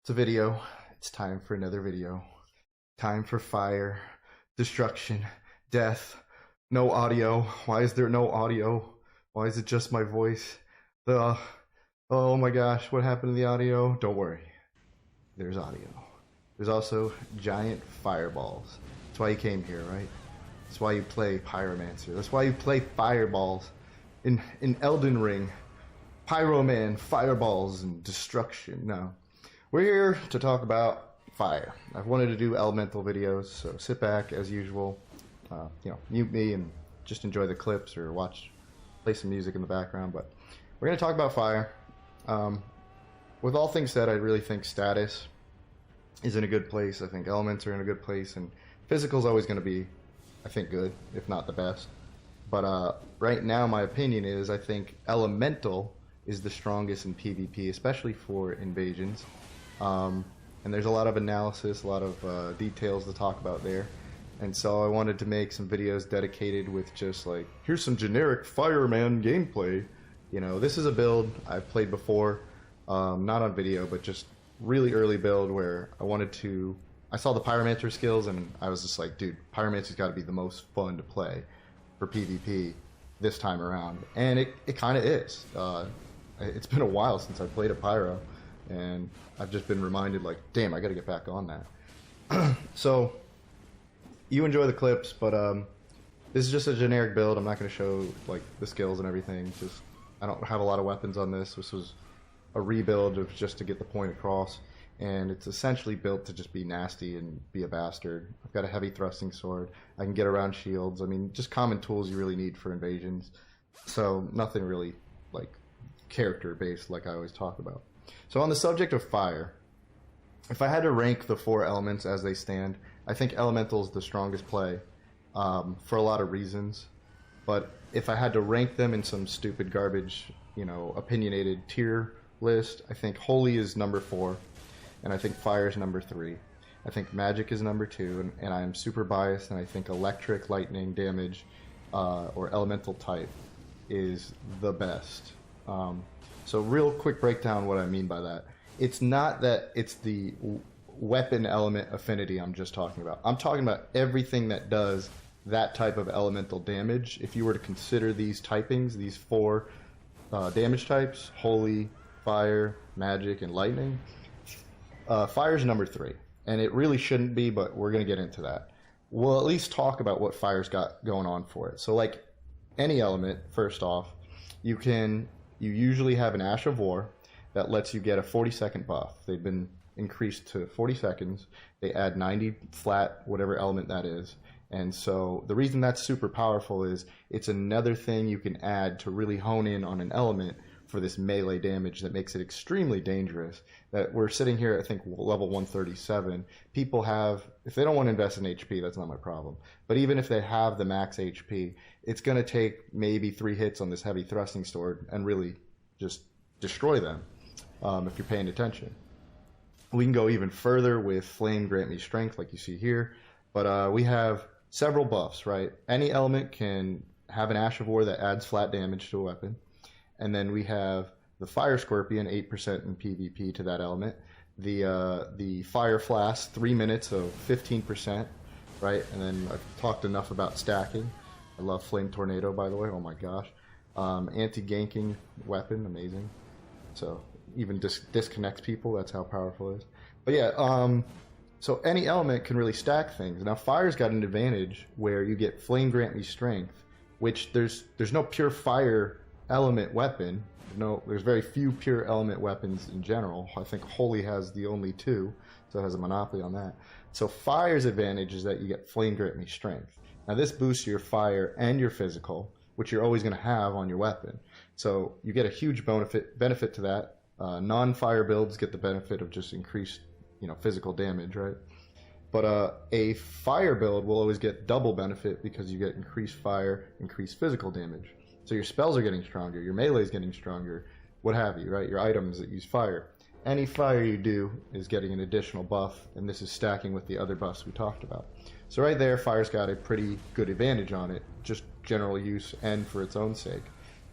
It's a video. It's time for another video. Time for fire, destruction, death. No audio. Why is there no audio? Why is it just my voice? Oh my gosh, what happened to the audio? Don't worry. There's audio. There's also giant fireballs. That's why you came here, right? That's why you play Pyromancer. That's why you play fireballs in Elden Ring. Pyroman, fireballs, and destruction. No. We're here to talk about fire. I've wanted to do elemental videos, so sit back as usual. Mute me and just enjoy the clips or play some music in the background. But we're going to talk about fire. With all things said, I really think status is in a good place. I think elements are in a good place, and physical is always going to be, I think, good, if not the best. But right now, my opinion is I think elemental is the strongest in PvP, especially for invasions. And there's a lot of analysis, a lot of details to talk about there. And so I wanted to make some videos dedicated with just like, here's some generic fireman gameplay. You know, this is a build I've played before, not on video, but just really early build where I saw the Pyromancer skills and I was just like, dude, Pyromancer's got to be the most fun to play for PvP this time around. And it kind of is. It's been a while since I played a Pyro, and I've just been reminded, like, damn, I got to get back on that. So, you enjoy the clips, but this is just a generic build. I'm not going to show, like, the skills and everything. I don't have a lot of weapons on this. This was a rebuild of just to get the point across, and it's essentially built to just be nasty and be a bastard. I've got a heavy thrusting sword. I can get around shields. I mean, just common tools you really need for invasions. So, nothing really, like, character-based like I always talk about. So on the subject of fire, if I had to rank the four elements as they stand, I think elemental is the strongest play for a lot of reasons. But if I had to rank them in some stupid garbage, opinionated tier list, I think holy is number 4, and I think fire is number 3. I think magic is number 2, and I am super biased, and I think electric, lightning, damage, or elemental type is the best. So real quick breakdown what I mean by that. It's not that it's the weapon element affinity I'm just talking about. I'm talking about everything that does that type of elemental damage. If you were to consider these typings, these 4 damage types, holy, fire, magic, and lightning, fire's number 3. And it really shouldn't be, but we're going to get into that. We'll at least talk about what fire's got going on for it. So like any element, first off, you usually have an Ash of War that lets you get a 40-second buff. They've been increased to 40 seconds. They add 90 flat, whatever element that is. And so the reason that's super powerful is it's another thing you can add to really hone in on an element for this melee damage that makes it extremely dangerous. That we're sitting here at, I think, level 137. People have, if they don't want to invest in HP, that's not my problem. But even if they have the max HP, it's going to take maybe 3 hits on this heavy thrusting sword and really just destroy them if you're paying attention. We can go even further with Flame Grant Me Strength, like you see here. But we have several buffs, right? Any element can have an Ash of War that adds flat damage to a weapon. And then we have the Fire Scorpion, 8% in PvP to that element. The Fire Flask, 3 minutes of 15%, right? And then I've talked enough about stacking. I love Flame Tornado, by the way. Oh my gosh. Anti-ganking weapon, amazing. So even disconnects people. That's how powerful it is. But yeah, so any element can really stack things. Now fire's got an advantage where you get Flame Grant Me Strength, which there's no pure fire element weapon. There's very few pure element weapons in general. I think holy has the only 2, so it has a monopoly on that. So fire's advantage is that you get Flame Grant Me Strength. Now this boosts your fire and your physical, which you're always going to have on your weapon. So you get a huge benefit to that. Non-fire builds get the benefit of just increased, physical damage, right? But a fire build will always get double benefit because you get increased fire, increased physical damage. So your spells are getting stronger, your melee is getting stronger, what have you, right? Your items that use fire. Any fire you do is getting an additional buff, and this is stacking with the other buffs we talked about. So right there, fire's got a pretty good advantage on it, just general use and for its own sake.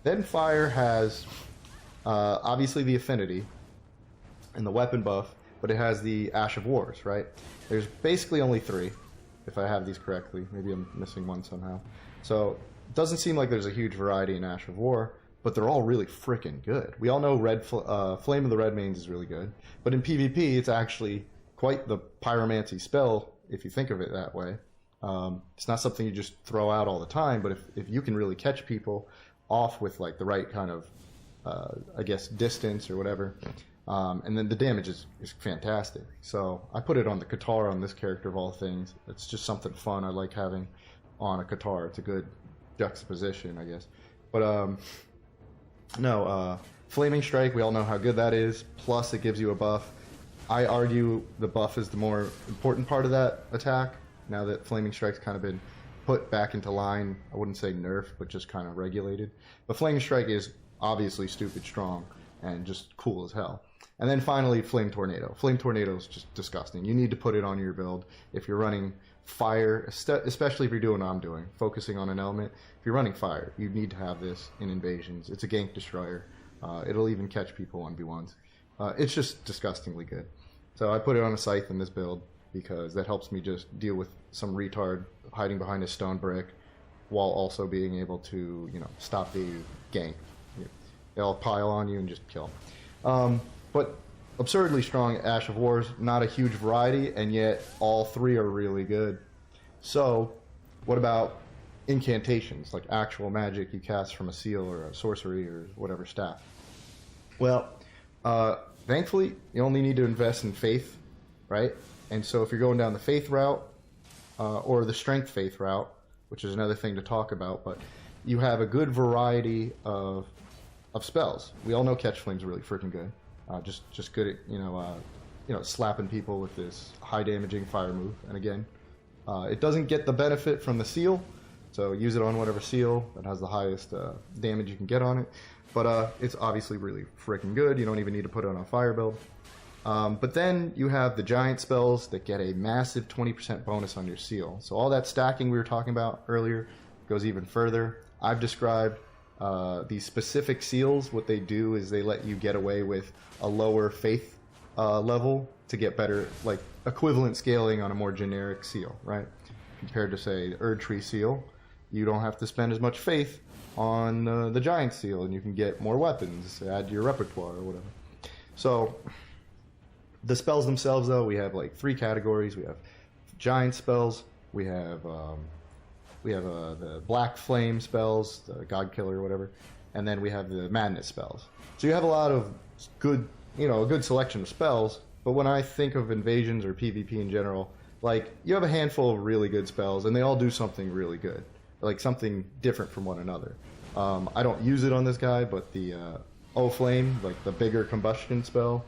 Then fire has obviously the affinity and the weapon buff, but it has the Ash of Wars, right? There's basically only 3, if I have these correctly. Maybe I'm missing one somehow. So it doesn't seem like there's a huge variety in Ash of War, but they're all really freaking good. We all know Flame of the Red Mains is really good, but in PvP it's actually quite the pyromancy spell, if you think of it that way. It's not something you just throw out all the time, but if you can really catch people off with like the right kind of, I guess, distance or whatever, and then the damage is fantastic. So I put it on the Qatar on this character of all things. It's just something fun I like having on a Qatar. It's a good juxtaposition, I guess. But Flaming Strike, we all know how good that is, plus it gives you a buff. I argue the buff is the more important part of that attack, now that Flaming Strike's kind of been put back into line. I wouldn't say nerfed, but just kind of regulated. But Flaming Strike is obviously stupid strong and just cool as hell. And then finally, Flame Tornado. Flame Tornado is just disgusting. You need to put it on your build if you're running fire, especially if you're doing what I'm doing, focusing on an element. If you're running fire, you need to have this in invasions. It's a gank destroyer. It'll even catch people 1v1s. It's just disgustingly good. So I put it on a Scythe in this build because that helps me just deal with some retard hiding behind a stone brick while also being able to, stop the gank. They'll pile on you and just kill. But absurdly strong Ash of Wars, not a huge variety, and yet all 3 are really good. So what about incantations, like actual magic you cast from a seal or a sorcery or whatever staff? Well, thankfully, you only need to invest in faith, right? And so if you're going down the faith route, or the strength faith route, which is another thing to talk about, but you have a good variety of spells. We all know Catch Flame's really freaking good. Just good at, slapping people with this high damaging fire move. And again, it doesn't get the benefit from the seal, so use it on whatever seal that has the highest damage you can get on it. But it's obviously really freaking good. You don't even need to put it on a fire build. But then you have the giant spells that get a massive 20% bonus on your seal. So all that stacking we were talking about earlier goes even further. I've described these specific seals. What they do is they let you get away with a lower faith level to get better, like equivalent scaling on a more generic seal, right? Compared to, say, the Erd Tree seal, you don't have to spend as much faith on the giant seal, and you can get more weapons, add to your repertoire or whatever. So the spells themselves, though, we have like 3 categories. We have giant spells, we have the black flame spells, the god killer or whatever, and then we have the madness spells. So you have a lot of good, a good selection of spells. But when I think of invasions or PvP in general, like, you have a handful of really good spells, and they all do something really good, like something different from one another. I don't use it on this guy, but the O Flame, like the bigger combustion spell,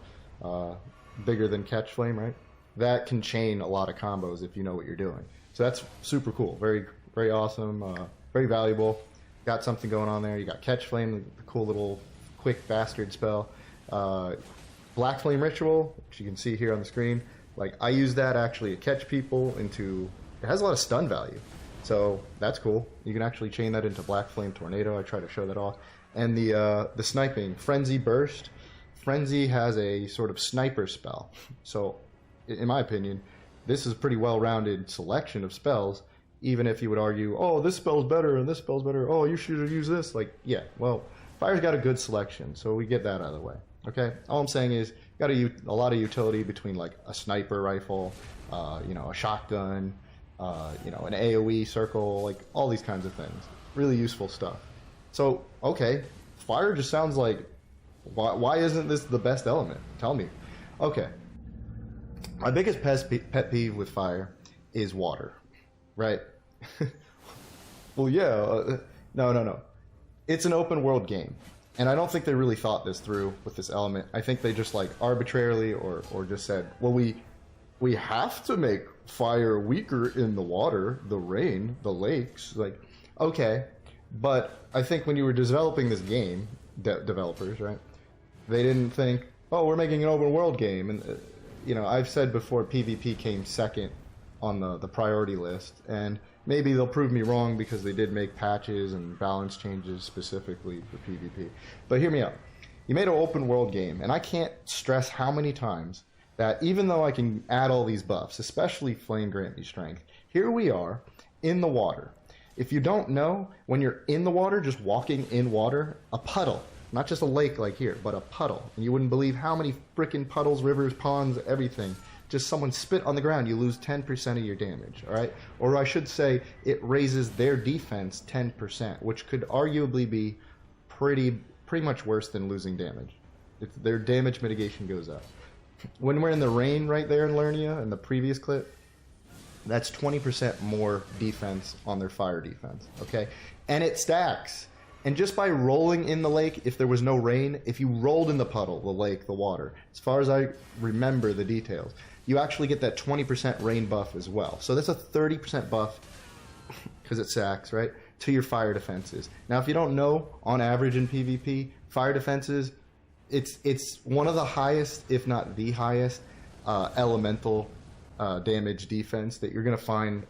bigger than Catch Flame, right? That can chain a lot of combos if you know what you're doing. So that's super cool, very, very awesome, very valuable. Got something going on there. You got Catch Flame, the cool little quick bastard spell. Black Flame Ritual, which you can see here on the screen. Like, I use that actually to catch people into... It has a lot of stun value, so that's cool. You can actually chain that into Black Flame Tornado. I try to show that off. And the sniping, Frenzy Burst. Frenzy has a sort of sniper spell. So, in my opinion, this is a pretty well-rounded selection of spells, even if you would argue, oh, this spell's better and this spell's better. Oh, you should use this. Like, yeah, well, Fire's got a good selection, so we get that out of the way. Okay, all I'm saying is, got a lot of utility between like a sniper rifle, a shotgun, an AOE circle, like all these kinds of things. Really useful stuff. So, okay, fire just sounds like, why isn't this the best element? Tell me. Okay, my biggest pet peeve with fire is water, right? Well, yeah, no. It's an open world game. And I don't think they really thought this through with this element. I think they just like arbitrarily or just said, well, we have to make fire weaker in the water, the rain, the lakes. Like, okay. But I think when you were developing this game, developers, right, they didn't think, oh, we're making an open world game. And, I've said before PvP came second on the priority list. And maybe they'll prove me wrong because they did make patches and balance changes specifically for PvP. But hear me out. You made an open world game, and I can't stress how many times that even though I can add all these buffs, especially Flame Grant Me Strength, here we are in the water. If you don't know, when you're in the water, just walking in water, a puddle, not just a lake like here, but a puddle. And you wouldn't believe how many freaking puddles, rivers, ponds, everything. Just someone spit on the ground, you lose 10% of your damage, all right? Or I should say, it raises their defense 10%, which could arguably be pretty much worse than losing damage. Their damage mitigation goes up. When we're in the rain right there in Lernia, in the previous clip, that's 20% more defense on their fire defense, okay? And it stacks. And just by rolling in the lake, if there was no rain, if you rolled in the puddle, the lake, the water, as far as I remember the details, you actually get that 20% rain buff as well. So that's a 30% buff, because it stacks, right, to your fire defenses. Now, if you don't know, on average in PvP, fire defenses, it's one of the highest, if not the highest, elemental damage defense that you're going to find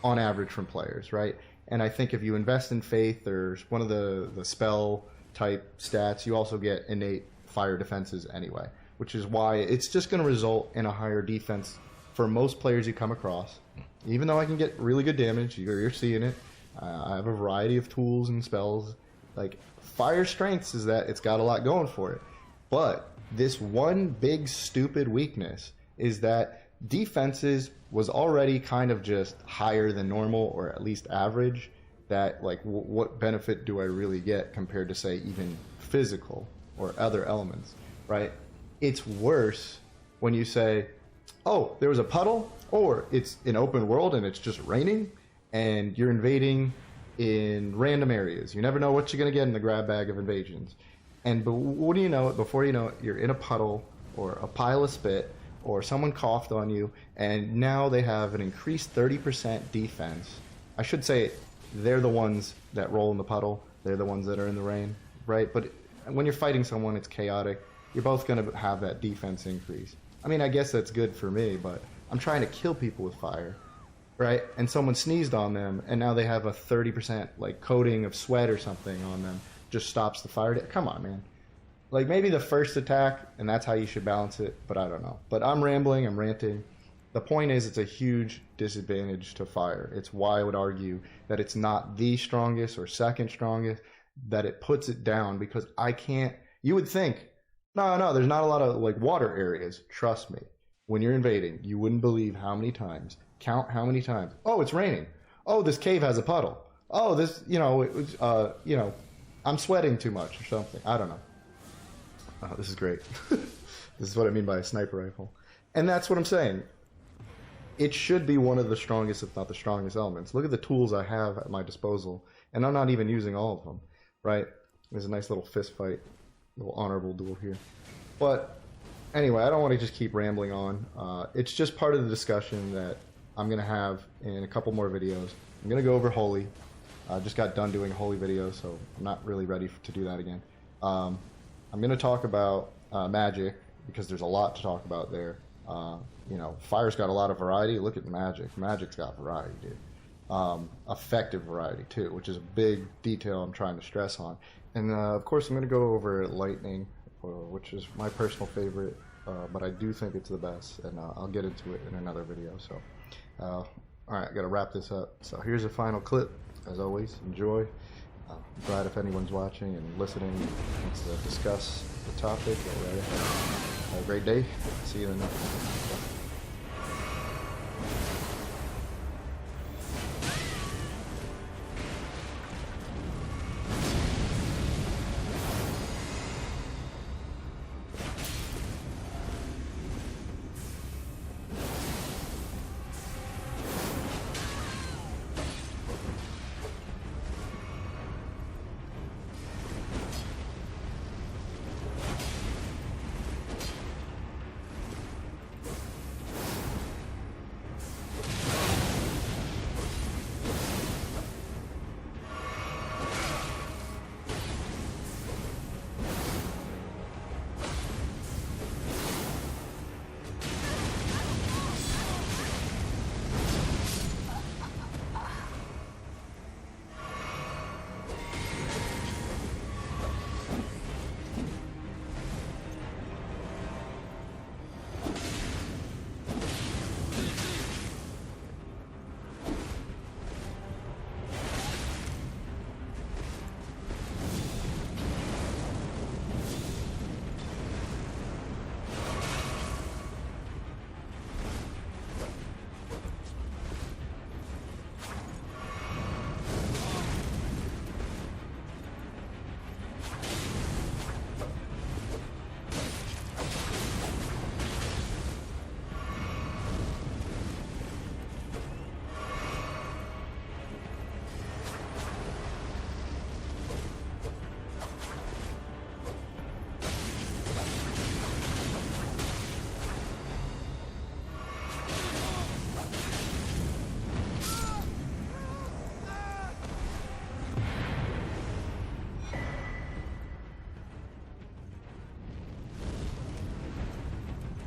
on average from players, right? And I think if you invest in Faith or one of the spell type stats, you also get innate fire defenses anyway, which is why it's just going to result in a higher defense for most players you come across. Even though I can get really good damage, you're seeing it. I have a variety of tools and spells. Like, fire strengths is that it's got a lot going for it. But this one big stupid weakness is that defenses was already kind of just higher than normal, or at least average. That, like, what benefit do I really get compared to, say, even physical or other elements, right? It's worse when you say, oh, there was a puddle, or it's an open world and it's just raining, and you're invading in random areas. You never know what you're going to get in the grab bag of invasions. And what do you know it? Before you know it, you're in a puddle or a pile of spit, or someone coughed on you, and now they have an increased 30% defense. I should say they're the ones that roll in the puddle. They're the ones that are in the rain, right? But when you're fighting someone, it's chaotic. You're both going to have that defense increase. I mean, I guess that's good for me, but I'm trying to kill people with fire, right? And someone sneezed on them, and now they have a 30% like coating of sweat or something on them. Just stops the fire. Come on, man. Like, maybe the first attack, and that's how you should balance it, but I don't know. But I'm rambling, I'm ranting. The point is, it's a huge disadvantage to fire. It's why I would argue that it's not the strongest or second strongest, that it puts it down, because I can't... You would think, no, there's not a lot of, like, water areas. Trust me. When you're invading, you wouldn't believe how many times. Count how many times. Oh, it's raining. Oh, this cave has a puddle. Oh, this, I'm sweating too much or something. I don't know. Oh, this is great. This is what I mean by a sniper rifle. And that's what I'm saying. It should be one of the strongest, if not the strongest elements. Look at the tools I have at my disposal, and I'm not even using all of them, right? There's a nice little fist fight, little honorable duel here. But anyway, I don't want to just keep rambling on. It's just part of the discussion that I'm going to have in a couple more videos. I'm going to go over Holy. I just got done doing a Holy video, so I'm not really ready to do that again. I'm going to talk about magic, because there's a lot to talk about there. Fire's got a lot of variety. Look at magic. Magic's got variety, dude. Effective variety, too, which is a big detail I'm trying to stress on. And, of course, I'm going to go over lightning, which is my personal favorite, but I do think it's the best, and I'll get into it in another video. So, all right, I got to wrap this up. So here's a final clip. As always, enjoy. I'm glad if anyone's watching and listening wants to discuss the topic. Have a great day. See you in the next one.